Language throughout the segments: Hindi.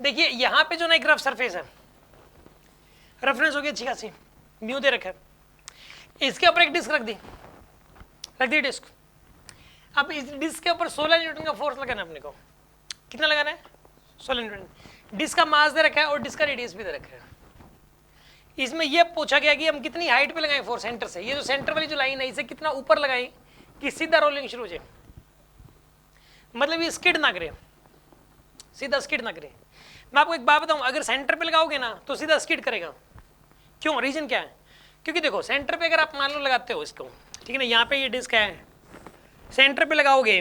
देखिए यहाँ पे जो ना एक रफ सरफेस है, रेफरेंस हो गई अच्छी खासी, म्यू दे रखा है, इसके ऊपर एक डिस्क रख दी डिस्क। अब इस डिस्क के ऊपर 16 न्यूटन का फोर्स लगाना है अपने को। कितना लगाना है? 16 न्यूटन। डिस्क का मास दे रखा है और डिस्क का रेडियस भी दे रखा है। इसमें यह पूछा गया कि हम कितनी हाइट पे लगाएं फोर्स सेंटर से। ये जो सेंटर वाली जो लाइन है इसे कितना ऊपर लगाएं कि सीधा रोलिंग शुरू हो जाए, मतलब ये स्किड ना करे, सीधा स्किड ना करे। मैं आपको एक बात बताऊं, अगर सेंटर पे लगाओगे ना तो सीधा स्किड करेगा। क्यों? रीजन क्या है? क्योंकि देखो सेंटर पे अगर आप मान लो लगाते हो इसको, ठीक है ना, यहाँ पे ये डिस्क है, सेंटर पे लगाओगे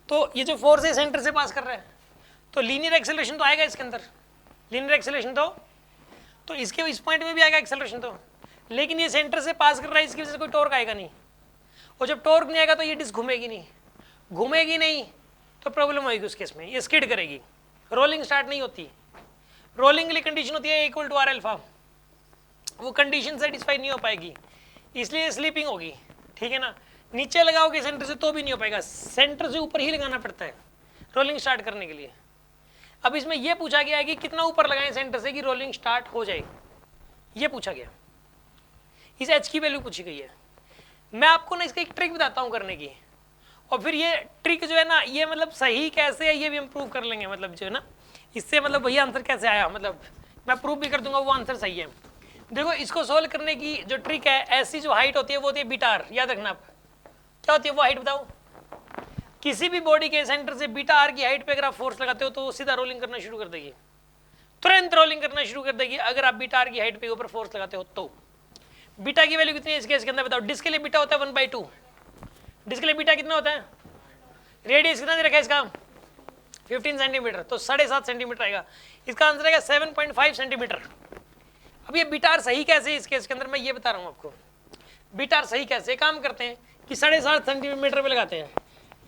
तो ये जो फोर्स है सेंटर से पास कर रहा है, तो लीनियर एक्सेलरेशन तो आएगा इसके अंदर, लीनियर एक्सेलरेशन तो इसके इस पॉइंट में भी आएगा एक्सेलरेशन तो, लेकिन ये सेंटर से पास कर रहा है, इसकी वजह से कोई टॉर्क आएगा नहीं। और जब टॉर्क नहीं आएगा तो ये डिस्क घूमेगी नहीं तो प्रॉब्लम होगी उस केस में, ये स्किड करेगी, रोलिंग स्टार्ट नहीं होती। रोलिंग के लिए कंडीशन होती है इक्वल टू आर अल्फा, वो कंडीशन सेटिस्फाई नहीं हो पाएगी, इसलिए स्लीपिंग होगी, ठीक है ना। नीचे लगाओगे सेंटर से तो भी नहीं हो पाएगा, सेंटर से ऊपर ही लगाना पड़ता है रोलिंग स्टार्ट करने के लिए। अब इसमें यह पूछा गया है कि कितना ऊपर लगाएं सेंटर से कि रोलिंग स्टार्ट हो जाए, ये पूछा गया, इस एच की वैल्यू पूछी गई है। मैं आपको ना इसका एक ट्रिक बताता हूं करने की, और फिर ये ट्रिक जो है ना ये मतलब सही कैसे है ये भी हम प्रूव कर लेंगे, मतलब जो है ना इससे मतलब वही आंसर कैसे आया, मतलब मैं प्रूव भी कर दूंगा वो आंसर सही है। देखो इसको सोल्व करने की जो ट्रिक है, ऐसी जो हाइट होती है वो होती है बीटा आर, याद रखना आप। क्या होती है वो हाइट बताओ? किसी भी बॉडी के सेंटर से बीटा आर की हाइट पे अगर आप फोर्स लगाते हो तो वो सीधा रोलिंग करना शुरू कर देगी, तुरंत रोलिंग करना शुरू कर देगी अगर आप बीटा आर की हाइट पे ऊपर फोर्स लगाते हो तो। बीटा की वैल्यू कितनी है इसके अंदर बताओ? डिस्क के लिए बीटा होता है 1/2, डिस्क के लिए बीटा कितना होता है? रेडियस कितना दे रखा है इसका? 15 सेंटीमीटर, तो 7.5 सेंटीमीटर आएगा। इसका आंसर आएगा 7.5 सेंटीमीटर। अब ये बीटा आर सही कैसे इस केस के अंदर मैं ये बता रहा हूँ आपको। बीटा आर सही कैसे, काम करते हैं कि 7.5 सेंटीमीटर पे लगाते हैं।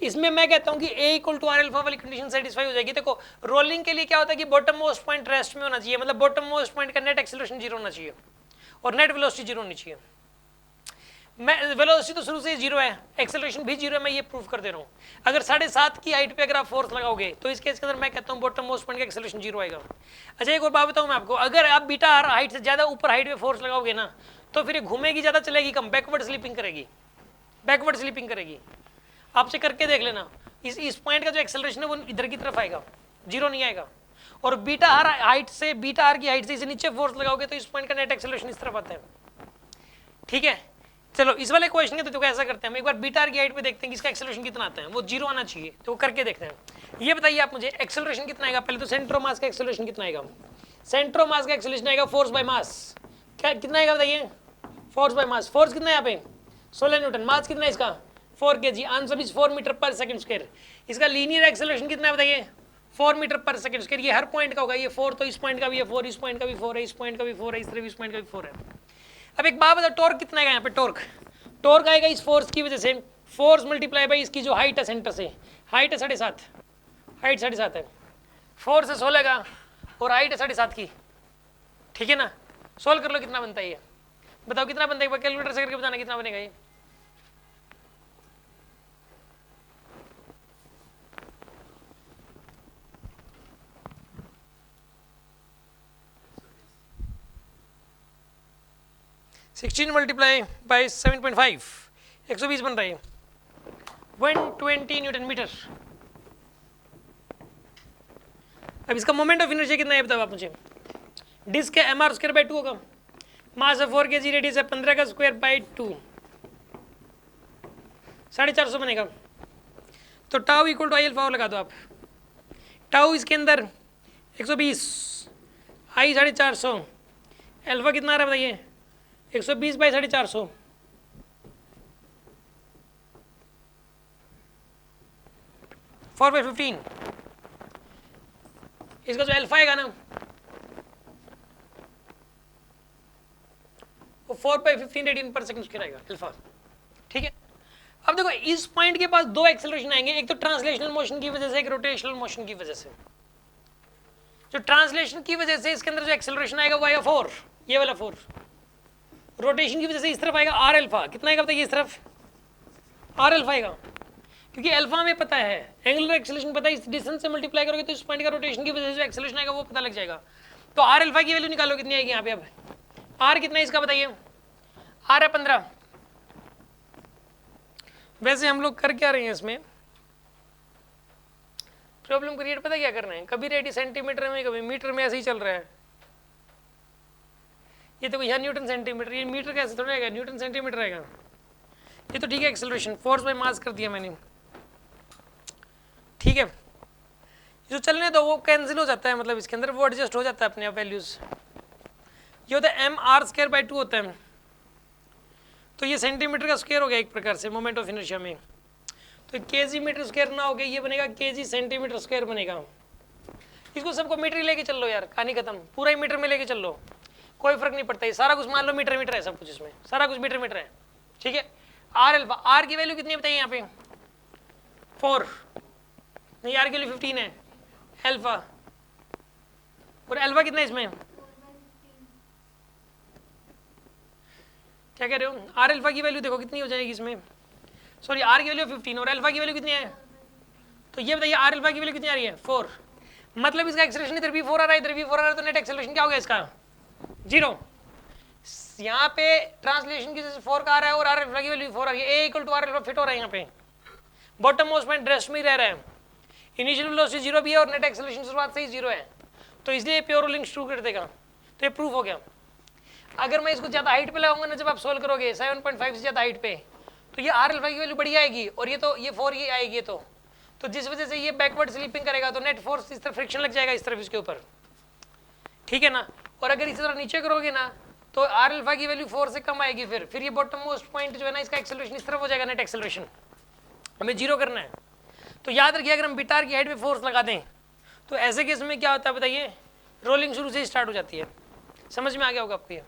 इसमें मैं कहता हूँ कि ए इक्वल टू आर अल्फा वाली कंडीशन सेटिस्फाई हो जाएगी। देखो रोलिंग के लिए क्या होता है कि बॉटम मोस्ट पॉइंट रेस्ट में होना चाहिए, मतलब बॉटम मोस्ट पॉइंट का नेट एक्सेलरेशन 0 होना चाहिए और नेट वेलोसिटी 0 होनी चाहिए। मैं वेलोसिटी तो शुरू से 0 है, एक्सेलरेशन भी 0 है, मैं ये प्रूव कर दे रहा हूँ। अगर 7.5 की हाइट पे अगर आप फोर्स लगाओगे तो इस केस के अंदर मैं कहता हूँ बॉटम मोस्ट पॉइंट का एक्सेलरेशन 0 आएगा। अच्छा एक और बात बताऊँ मैं आपको, अगर आप बीटा आर हाइट से ज्यादा ऊपर हाइट पे फोर्स लगाओगे ना तो फिर ये घूमेगी ज्यादा, चलेगी कम, बैकवर्ड स्लीपिंग करेगी। आपसे करके देख लेना, इस पॉइंट का जो एक्सेलरेशन है वो इधर की तरफ आएगा, 0 नहीं आएगा। और बीटा आर की हाइट से इसे नीचे फोर्स लगाओगे तो इस पॉइंट का नेट एक्सेलरेशन इस तरफ आता है, ठीक है। चलो इस वाले क्वेश्चन के तो ऐसा करते हैं, हम एक बार बीटा आर की हाइट पे देखते हैं कि इसका एक्सेलरेशन कितना आता है, वो 0 आना चाहिए, तो वो करके देखते हैं। ये बताइए आप मुझे एक्सेलरेशन कितना आएगा? पहले तो सेंटर ऑफ मास का एक्सेलरेशन कितना आएगा? सेंटर ऑफ मास का एक्सेलरेशन आएगा फोर्स बाय मास। क्या कितना आएगा बताइए? Force by mass. फोर्स कितना है यहाँ पे? 16 न्यूटन। मास कितना है इसका? 4 kg। आंसर इज 4 मीटर पर सेकंड स्क्वायर। इसका लीनियर एक्सेलरेशन कितना है बताइए? 4 मीटर पर सेकंड स्क्वायर। ये हर पॉइंट का होगा, ये 4 तो इस पॉइंट का भी है 4, इस पॉइंट का भी 4 है, इस पॉइंट का भी 4 है, इस तरफ इस पॉइंट का भी 4 है। अब एक बात बताओ, टॉर्क कितना आएगा यहाँ पे? टॉर्क आएगा इस फोर्स की वजह से, फोर्स मल्टीप्लाई बाई इसकी जो हाइट है सेंटर से, हाइट है 7.5, हाइट 7.5 है, फोर्स है 16 का और हाइट है 7.5 की, ठीक है ना। सोल्व कर लो कितना बनता है ये, बताओ कितना बनता है, कैलकुलेटर से करके बताना कितना बनेगा ये। सिक्सटीन मल्टीप्लाई बाई 7.5, 120 बन रहा है, 120 न्यूटन मीटर। अब इसका मोमेंट ऑफ इनर्शिया कितना है बताओ आप मुझे। डिस्क है mr स्क्वायर बाई 2 होगा, मास है 4 kg, रेडियस है 15 का स्क्वायर बाई 2, 450 बनेगा। तो tau equal to I alpha लगा दो आप। टाउ इसके अंदर 120, आई 450, अल्फा कितना आ रहा है बताइए? 120 बाई 450, फोर बाई 15। इसका जो अल्फा आएगा ना वो 4/15 रेडियन पर सेकंड स्क्वायर आएगा अल्फा, ठीक है। अब देखो इस पॉइंट के पास दो एक्सेलरेशन आएंगे, एक तो ट्रांसलेशनल मोशन की वजह से, एक रोटेशनल मोशन की वजह से। जो ट्रांसलेशन की वजह से इसके अंदर जो एक्सेलरेशन आएगा वो आएगा 4, ये वाला 4। रोटेशन की वजह से इस तरफ आएगा आर अल्फा, कितना आएगा बताइए? इस तरफ आर अल्फा आएगा। क्योंकि अल्फा में पता है, एंगुलर एक्सेलरेशन पता है, इस डिस्टेंस से मल्टीप्लाई करोगे तो इस पॉइंट का रोटेशन की वजह से जो एक्सेलरेशन आएगा वो पता लग जाएगा। तो आर अल्फा की वैल्यू निकालो कितनी आएगी यहाँ पे। अब आर कितना है इसका बताइए, आर है 15। वैसे हम लोग कर क्या रहे हैं इसमें, प्रॉब्लम क्रिएट पता क्या कर रहे हैं, कभी रेडी सेंटीमीटर में कभी मीटर में, ऐसे ही चल रहा है। ये तो यहाँ न्यूटन सेंटीमीटर, ये मीटर कैसे थोड़ा आएगा, न्यूटन सेंटीमीटर आएगा। ये तो ठीक है, एक्सेलरेशन फोर्स बाय मास कर दिया मैंने, ठीक है। जो चलने दो वो कैंसिल हो जाता है, मतलब इसके अंदर वो एडजस्ट हो जाता है अपने आप वैल्यूज। ये होता है mr²/2 होता है, तो ये सेंटीमीटर का स्क्वायर हो गया एक प्रकार से मोमेंट ऑफ इनर्शिया में। तो केजी मीटर स्क्वायर ना हो गया, ये बनेगा केजी सेंटीमीटर स्क्वायर बनेगा। इसको सबको मीटर ही लेके चल लो यार, कहानी खत्म, पूरा ही मीटर में लेके चल लो, कोई फर्क नहीं पड़ता है, सारा कुछ मान लो मीटर मीटर है, सब कुछ इसमें सारा कुछ मीटर मीटर है, ठीक है। आर अल्फा, आर की वैल्यू कितनी बताइए यहाँ पे, 4 नहीं, आर की वैल्यू 15 है अल्फा, और अल्फा कितना है इसमें, क्या कह रहे हो, आर अल्फा की वैल्यू देखो कितनी हो जाएगी इसमें, सॉरी आर की वैल्यू 15 और अल्फा की वैल्यू कितनी है, तो ये बताइए आर अल्फा की वैल्यू कितनी आ रही है, 4। मतलब इसका एक्सेलरेशन इधर भी 4 आ रहा है, इधर भी 4 आ रहा है, तो नेट एक्सेलरेशन क्या हो गया इसका, 0। यहाँ पे ट्रांसलेशन की जैसे 4 का आ रहा है और आर अल्फा की वैल्यू 4 आ रही है, A equal to R alpha fit हो रहा है यहाँ पे, बॉटम मोस्ट पॉइंट रेस्ट में ही रह रहा है, इनिशियल वेलोसिटी 0 भी है और नेट एक्सेलरेशन शुरुआत से ही 0 है, तो इसलिए प्योर रोलिंग ट्रू कर देगा, तो ये प्रूफ हो गया। अगर मैं इसको ज़्यादा हाइट पे लगाऊंगा ना, जब आप सोल्व करोगे 7.5 से ज़्यादा हाइट पे, तो ये आर अल्फा की वैल्यू बढ़ी आएगी और ये तो ये 4 ही आएगी, तो जिस वजह से ये बैकवर्ड स्लीपिंग करेगा तो नेट फोर्स इस तरफ फ्रिक्शन लग जाएगा इस तरफ इसके ऊपर, ठीक है ना। और अगर इसी तरह नीचे करोगे ना तो आर अल्फा की वैल्यू 4 से कम आएगी, फिर ये बॉटम मोस्ट पॉइंट जो है ना इसका एक्सेलरेशन इस तरफ हो जाएगा, नेट एक्सेलरेशन हमें 0 करना है। तो याद रखिए अगर हम बिटार की हाइट पे फोर्स लगा दें तो ऐसे केस में क्या होता है बताइए, रोलिंग शुरू से ही स्टार्ट हो जाती है। समझ में आ गया होगा आपको ये।